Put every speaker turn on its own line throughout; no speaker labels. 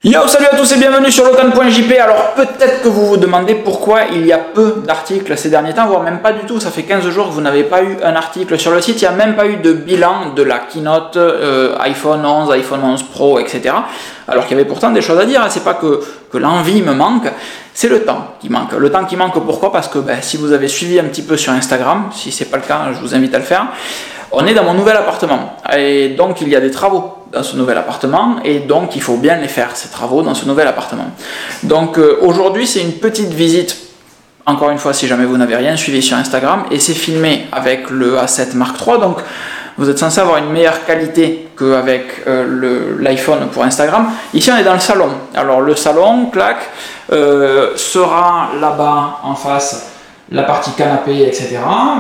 Yo, salut à tous et bienvenue sur locan.jp. Alors peut-être que vous vous demandez pourquoi il y a peu d'articles ces derniers temps, voire même pas du tout. Ça fait 15 jours que vous n'avez pas eu un article sur le site. Il n'y a même pas eu de bilan de la keynote iPhone 11, iPhone 11 Pro, etc. Alors qu'il y avait pourtant des choses à dire. C'est pas que l'envie me manque, c'est le temps qui manque. Le temps qui manque pourquoi? Parce que si vous avez suivi un petit peu sur Instagram, si c'est pas le cas, je vous invite à le faire. On est dans mon nouvel appartement et donc il y a des travaux dans ce nouvel appartement et donc il faut bien les faire, ces travaux dans ce nouvel appartement. Donc aujourd'hui c'est une petite visite, encore une fois si jamais vous n'avez rien suivi sur Instagram, et c'est filmé avec le A7 Mark III, donc vous êtes censé avoir une meilleure qualité qu'avec l'iPhone pour Instagram. Ici on est dans le salon, alors le salon, clac, sera là-bas en face la partie canapé, etc.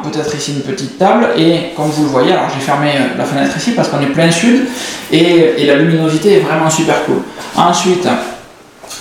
Peut-être ici une petite table, et comme vous le voyez, alors j'ai fermé la fenêtre ici parce qu'on est plein sud, et la luminosité est vraiment super cool. Ensuite,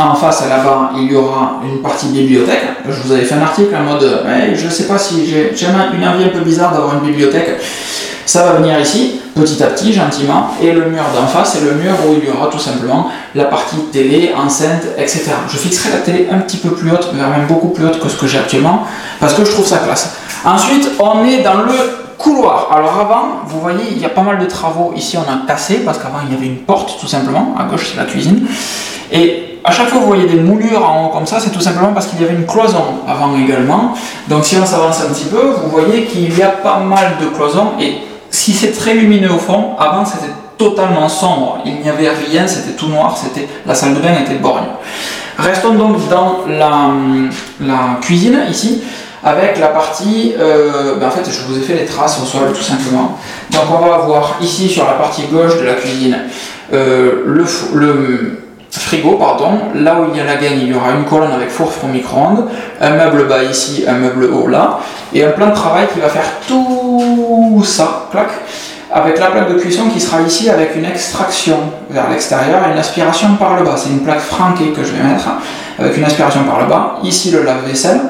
en face là-bas, il y aura une partie bibliothèque. Je vous avais fait un article en mode, je sais pas si j'ai une envie un peu bizarre d'avoir une bibliothèque. Ça va venir ici, petit à petit, gentiment, et le mur d'en face, c'est le mur où il y aura tout simplement la partie télé, enceinte, etc. Je fixerai la télé un petit peu plus haute, voire même beaucoup plus haute que ce que j'ai actuellement, parce que je trouve ça classe. Ensuite, on est dans le couloir. Alors avant, vous voyez, il y a pas mal de travaux. Ici, on a cassé, parce qu'avant, il y avait une porte, tout simplement. À gauche, c'est la cuisine. Et à chaque fois que vous voyez des moulures en haut comme ça, c'est tout simplement parce qu'il y avait une cloison avant également. Donc si on s'avance un petit peu, vous voyez qu'il y a pas mal de cloisons, et si c'est très lumineux au fond, avant c'était totalement sombre, il n'y avait rien, c'était tout noir, la salle de bain était borgne. Restons donc dans la cuisine ici, avec la partie, en fait je vous ai fait les traces au sol tout simplement. Donc on va avoir ici sur la partie gauche de la cuisine le frigo, là où il y a la gaine, il y aura une colonne avec four au micro-ondes, un meuble bas ici, un meuble haut là, et un plan de travail qui va faire tout ça, clac, avec la plaque de cuisson qui sera ici avec une extraction vers l'extérieur et une aspiration par le bas. C'est une plaque franquée que je vais mettre avec une aspiration par le bas. Ici le lave-vaisselle,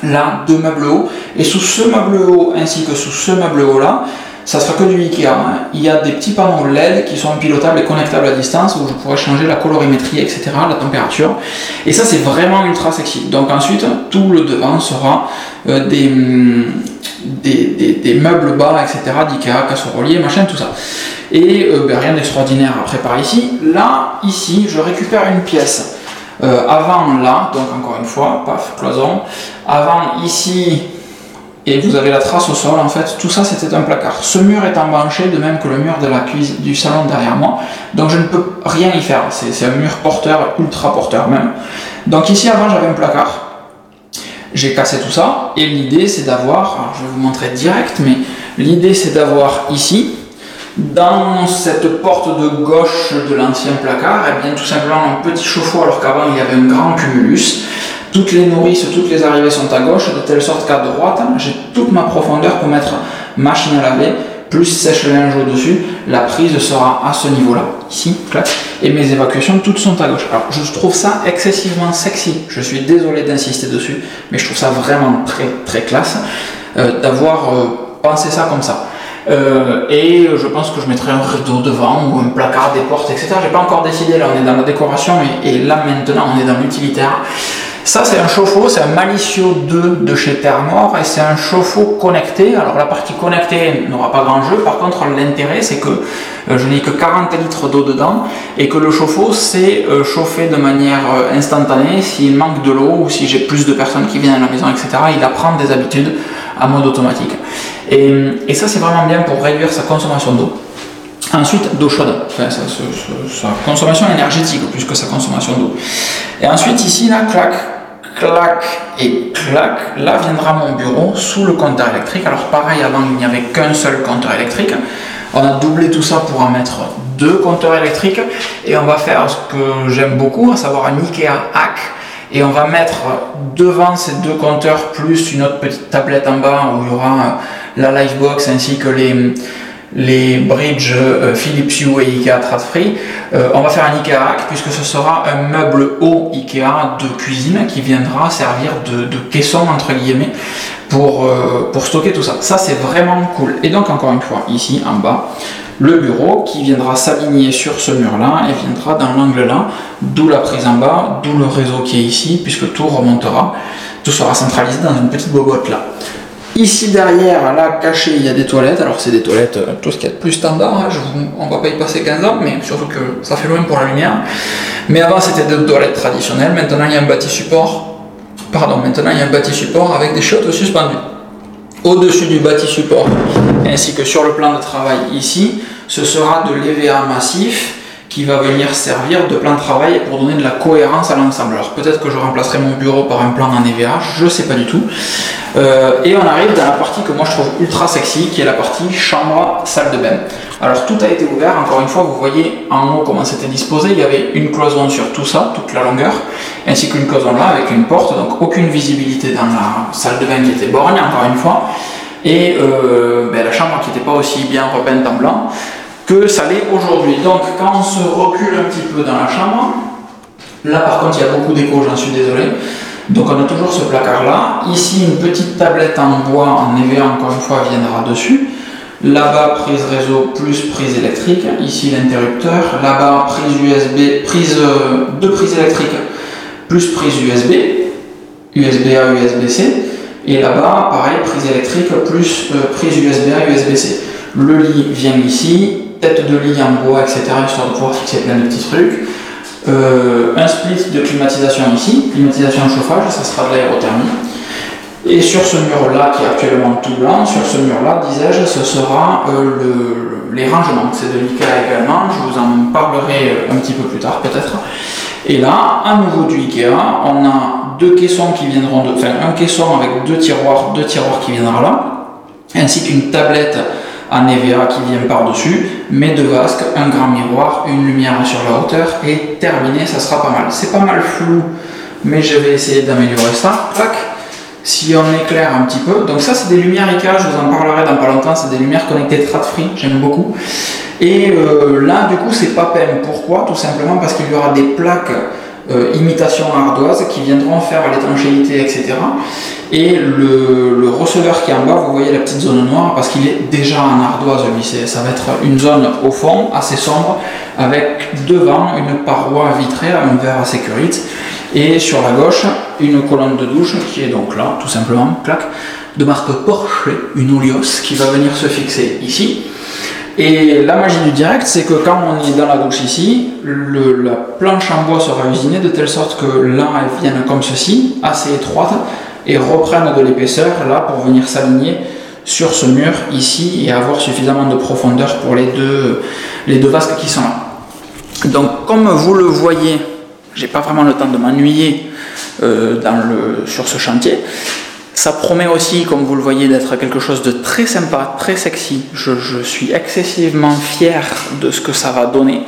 là deux meubles hauts, et sous ce meuble haut ainsi que sous ce meuble haut là, ça sera que du Ikea. Il y a des petits panneaux LED qui sont pilotables et connectables à distance, où je pourrais changer la colorimétrie, etc., la température. Et ça, c'est vraiment ultra sexy. Donc ensuite, tout le devant sera des meubles bas, etc., d'Ikea, casseroliers, machin, tout ça. Et rien d'extraordinaire après par ici. Là, ici, je récupère une pièce. Avant là, donc encore une fois, paf, cloison. Avant ici, et vous avez la trace au sol, en fait, tout ça c'était un placard. Ce mur est embanché, de même que le mur de la cuisine du salon derrière moi, donc je ne peux rien y faire, c'est un mur porteur, ultra porteur même. Donc ici avant j'avais un placard, j'ai cassé tout ça, et l'idée c'est d'avoir, alors je vais vous montrer direct, mais l'idée c'est d'avoir ici, dans cette porte de gauche de l'ancien placard, et bien tout simplement un petit chauffe-eau, alors qu'avant il y avait un grand cumulus. Toutes les nourrices, toutes les arrivées sont à gauche, de telle sorte qu'à droite, j'ai toute ma profondeur pour mettre machine à laver, plus sèche-linge au-dessus. La prise sera à ce niveau-là, ici, clac, et mes évacuations, toutes sont à gauche. Alors, je trouve ça excessivement sexy. Je suis désolé d'insister dessus, mais je trouve ça vraiment très, très classe d'avoir pensé ça comme ça. Et je pense que je mettrai un rideau devant ou un placard, des portes, etc. J'ai pas encore décidé, là on est dans la décoration, et là maintenant on est dans l'utilitaire. Ça c'est un chauffe-eau, c'est un Malicio 2 de chez Thermor, et c'est un chauffe-eau connecté. Alors la partie connectée n'aura pas grand jeu, par contre l'intérêt c'est que je n'ai que 40 litres d'eau dedans, et que le chauffe-eau c'est chauffé de manière instantanée. S'il manque de l'eau, ou si j'ai plus de personnes qui viennent à la maison, etc., il apprend des habitudes à mode automatique. Et ça c'est vraiment bien pour réduire sa consommation d'eau. Ensuite, d'eau chaude, enfin, sa consommation énergétique plus que sa consommation d'eau. Et ensuite ici, là, clac, clac et clac, là viendra mon bureau sous le compteur électrique. Alors pareil, avant il n'y avait qu'un seul compteur électrique. On a doublé tout ça pour en mettre deux compteurs électriques, et on va faire ce que j'aime beaucoup, à savoir un Ikea Hack. Et on va mettre devant ces deux compteurs plus une autre petite tablette en bas où il y aura la Livebox ainsi que les bridges Philips Hue et Ikea Trad-Free. On va faire un Ikea Hack, puisque ce sera un meuble haut Ikea de cuisine qui viendra servir de caisson entre guillemets pour stocker tout ça. Ça c'est vraiment cool. Et donc encore une fois, ici en bas, le bureau qui viendra s'aligner sur ce mur-là et viendra dans l'angle là, d'où la prise en bas, d'où le réseau qui est ici, puisque tout remontera, tout sera centralisé dans une petite bobote là. Ici derrière, là caché, il y a des toilettes. Alors c'est des toilettes, tout ce qu'il y a de plus standard, hein. On va pas y passer 15 ans, mais surtout que ça fait loin pour la lumière. Mais avant c'était des toilettes traditionnelles, maintenant il y a un bâti support. Maintenant il y a un bâti support avec des chiottes suspendues. Au-dessus du bâti support, ainsi que sur le plan de travail ici, ce sera de l'EVA massif qui va venir servir de plan de travail et pour donner de la cohérence à l'ensemble. Alors peut-être que je remplacerai mon bureau par un plan en EVA, je ne sais pas du tout. Et on arrive dans la partie que moi je trouve ultra sexy, qui est la partie chambre, salle de bain. Alors tout a été ouvert, encore une fois, vous voyez en haut comment c'était disposé, il y avait une cloison sur tout ça, toute la longueur, ainsi qu'une cloison là avec une porte, donc aucune visibilité dans la salle de bain qui était borgne, encore une fois, et la chambre qui n'était pas aussi bien repeinte en blanc que ça l'est aujourd'hui. Donc quand on se recule un petit peu dans la chambre, là par contre il y a beaucoup d'écho, j'en suis désolé. Donc on a toujours ce placard là. Ici une petite tablette en bois en EVA, encore une fois, viendra dessus. Là-bas prise réseau plus prise électrique. Ici l'interrupteur. Là-bas prise USB, deux prises électriques plus prise USB. USB-A, USB-C. Et là-bas pareil, prise électrique plus prise USB-A, USB-C. Le lit vient ici. Tête de lit en bois, etc. histoire de pouvoir fixer plein de petits trucs. Un split de climatisation ici, climatisation chauffage, ça sera de l'aérothermie. Et sur ce mur-là, qui est actuellement tout blanc, sur ce mur-là, disais-je, ce sera les rangements. C'est de l'IKEA également, je vous en parlerai un petit peu plus tard peut-être. Et là, à nouveau du IKEA, on a deux caissons qui viendront, un caisson avec deux tiroirs qui viendra là, ainsi qu'une tablette en EVA qui vient par-dessus, mais deux vasques, un grand miroir, une lumière sur la hauteur, et terminé, ça sera pas mal. C'est pas mal flou, mais je vais essayer d'améliorer ça. Clac. Si on éclaire un petit peu, donc ça c'est des lumières IKEA, je vous en parlerai dans pas longtemps, c'est des lumières connectées Tradfri, j'aime beaucoup. Et là du coup c'est pas peine, pourquoi? Tout simplement parce qu'il y aura des plaques imitation ardoise qui viendront faire l'étanchéité, etc. Et le receveur qui est en bas, vous voyez la petite zone noire, parce qu'il est déjà en ardoise, lui, ça va être une zone au fond, assez sombre, avec devant une paroi vitrée, un verre assez curite, et sur la gauche, une colonne de douche qui est donc là, tout simplement, clac, de marque Porsche, une Olios, qui va venir se fixer ici. Et la magie du direct, c'est que quand on est dans la douche ici, la planche en bois sera usinée de telle sorte que là, elle vienne comme ceci, assez étroite, et reprenne de l'épaisseur là pour venir s'aligner sur ce mur ici et avoir suffisamment de profondeur pour les deux vasques qui sont là. Donc comme vous le voyez, j'ai pas vraiment le temps de m'ennuyer sur ce chantier. Ça promet aussi, comme vous le voyez, d'être quelque chose de très sympa, très sexy. Je suis excessivement fier de ce que ça va donner.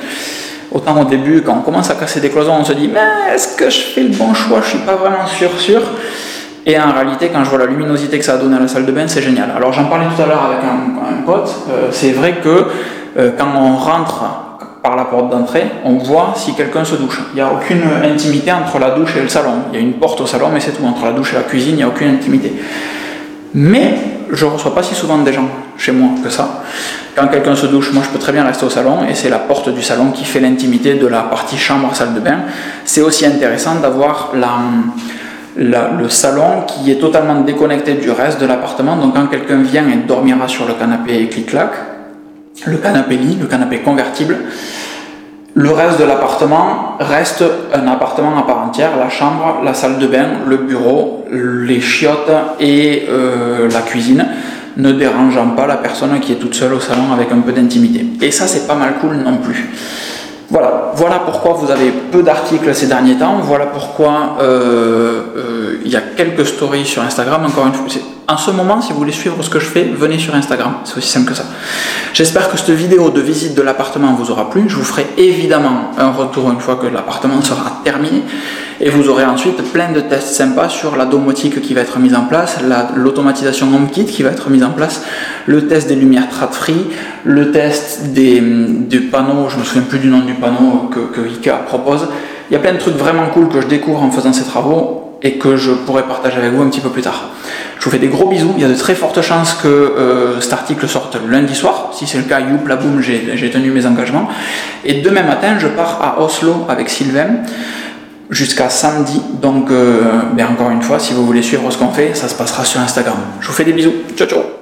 Autant au début, quand on commence à casser des cloisons, on se dit « mais est-ce que je fais le bon choix? Je suis pas vraiment sûr ». Et en réalité, quand je vois la luminosité que ça a donné à la salle de bain, c'est génial. Alors j'en parlais tout à l'heure avec un pote, c'est vrai que quand on rentre par la porte d'entrée, on voit si quelqu'un se douche. Il n'y a aucune intimité entre la douche et le salon. Il y a une porte au salon, mais c'est tout. Entre la douche et la cuisine, il n'y a aucune intimité. Mais je ne reçois pas si souvent des gens chez moi que ça. Quand quelqu'un se douche, moi je peux très bien rester au salon, et c'est la porte du salon qui fait l'intimité de la partie chambre-salle de bain. C'est aussi intéressant d'avoir le salon qui est totalement déconnecté du reste de l'appartement. Donc quand quelqu'un vient et dormira sur le canapé clic-clac, le canapé lit, le canapé convertible, le reste de l'appartement reste un appartement à part entière, la chambre, la salle de bain, le bureau, les chiottes et la cuisine, ne dérangeant pas la personne qui est toute seule au salon avec un peu d'intimité. Et ça c'est pas mal cool non plus. Voilà pourquoi vous avez peu d'articles ces derniers temps, voilà pourquoi il y a quelques stories sur Instagram. Encore une fois, en ce moment, si vous voulez suivre ce que je fais, venez sur Instagram, c'est aussi simple que ça. J'espère que cette vidéo de visite de l'appartement vous aura plu. Je vous ferai évidemment un retour une fois que l'appartement sera terminé, et vous aurez ensuite plein de tests sympas sur la domotique qui va être mise en place, l'automatisation HomeKit qui va être mise en place, le test des lumières Tradfri, le test des panneaux, je me souviens plus du nom du panneau que IKEA propose. Il y a plein de trucs vraiment cool que je découvre en faisant ces travaux. et que je pourrai partager avec vous un petit peu plus tard. Je vous fais des gros bisous, il y a de très fortes chances que cet article sorte lundi soir. Si c'est le cas, youpla boum, j'ai tenu mes engagements. Et demain matin, je pars à Oslo avec Sylvain jusqu'à samedi. Donc, encore une fois, si vous voulez suivre ce qu'on fait, ça se passera sur Instagram. Je vous fais des bisous. Ciao, ciao.